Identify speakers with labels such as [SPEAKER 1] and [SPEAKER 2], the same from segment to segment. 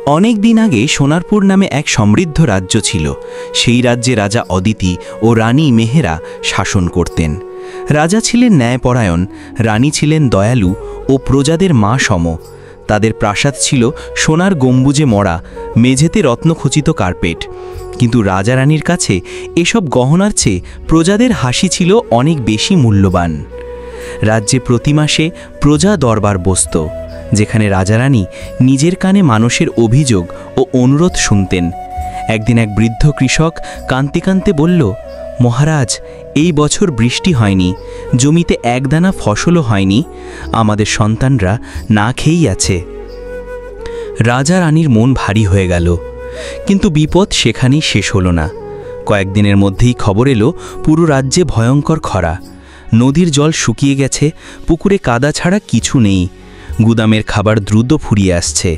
[SPEAKER 1] অনেক দিন আগে সোনারপুর নামে এক সমৃদ্ধ রাজ্য ছিল। সেই রাজ্যে রাজা অদিতি ও রানী মেহেরা শাসন করতেন। রাজা ছিলেন ন্যায়পরায়ণ, রানী ছিলেন দয়ালু ও প্রজাদের মা সম। তাদের প্রাসাদ ছিল সোনার গম্বুজে মরা, মেঝেতে রত্নখচিত কার্পেট। কিন্তু রাজা রানীর কাছে এসব গহনার চেয়ে প্রজাদের হাসি ছিল অনেক বেশি মূল্যবান। রাজ্যে প্রতি মাসে প্রজা দরবার বসত, যেখানে রাজারানী নিজের কানে মানুষের অভিযোগ ও অনুরোধ শুনতেন। একদিন এক বৃদ্ধ কৃষক কাঁদতে কাঁদতে বলল, মহারাজ, এই বছর বৃষ্টি হয়নি, জমিতে একদানা ফসলও হয়নি, আমাদের সন্তানরা না খেয়েই আছে। রাজা রানীর মন ভারী হয়ে গেল। কিন্তু বিপদ সেখানেই শেষ হলো না। কয়েকদিনের মধ্যেই খবর এলো পুরো রাজ্যে ভয়ঙ্কর খরা। নদীর জল শুকিয়ে গেছে, পুকুরে কাদা ছাড়া কিছু নেই। গুদামের খাবার দ্রুত ফুরিয়ে আসছে।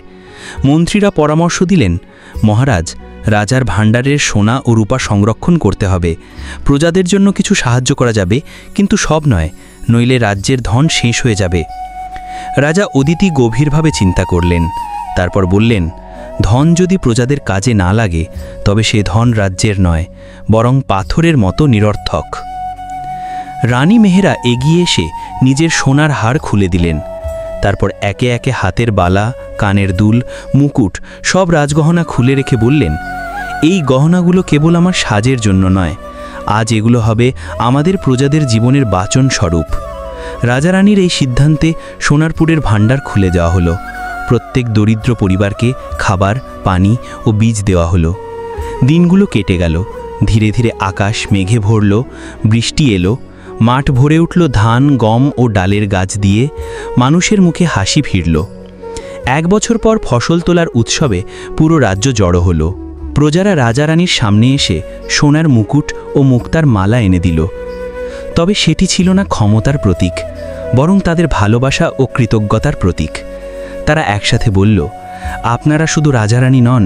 [SPEAKER 1] মন্ত্রীরা পরামর্শ দিলেন, মহারাজ, রাজার ভাণ্ডারের সোনা ও রূপা সংরক্ষণ করতে হবে। প্রজাদের জন্য কিছু সাহায্য করা যাবে, কিন্তু সব নয়, নইলে রাজ্যের ধন শেষ হয়ে যাবে। রাজা অদিতি গভীরভাবে চিন্তা করলেন। তারপর বললেন, ধন যদি প্রজাদের কাজে না লাগে, তবে সে ধন রাজ্যের নয়, বরং পাথরের মতো নিরর্থক। রানী মেহেরা এগিয়ে এসে নিজের সোনার হার খুলে দিলেন। তারপর একে একে হাতের বালা, কানের দুল, মুকুট সব রাজগহনা খুলে রেখে বললেন, এই গহনাগুলো কেবল আমার সাজের জন্য নয়, আজ এগুলো হবে আমাদের প্রজাদের জীবনের বাচন স্বরূপ। রাজারানীর এই সিদ্ধান্তে সোনারপুরের ভাণ্ডার খুলে দেওয়া হলো। প্রত্যেক দরিদ্র পরিবারকে খাবার, পানি ও বীজ দেওয়া হলো। দিনগুলো কেটে গেল। ধীরে ধীরে আকাশ মেঘে ভরল, বৃষ্টি এলো, মাঠ ভরে উঠল ধান, গম ও ডালের গাছ দিয়ে। মানুষের মুখে হাসি ফিরল। 1 বছর পর ফসল তোলার উৎসবে পুরো রাজ্য জড়ো হলো। প্রজারা রাজারানীর সামনে এসে সোনার মুকুট ও মুক্তার মালা এনে দিল। তবে সেটি ছিল না ক্ষমতার প্রতীক, বরং তাদের ভালোবাসা ও কৃতজ্ঞতার প্রতীক। তারা একসাথে বলল, আপনারা শুধু রাজারানী নন,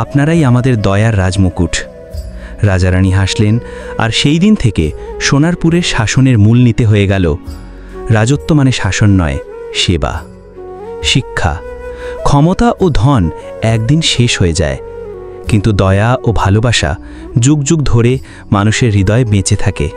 [SPEAKER 1] আপনারাই আমাদের দয়ার রাজমুকুট। রাজারানী হাসলেন, আর সেই দিন থেকে সোনারপুরের শাসনের মূলনীতি হয়ে গেল, রাজত্ব মানে শাসন নয়, সেবা। শিক্ষা: ক্ষমতা ও ধন একদিন শেষ হয়ে যায়, কিন্তু দয়া ও ভালোবাসা যুগ যুগ ধরে মানুষের হৃদয়ে বেঁচে থাকে।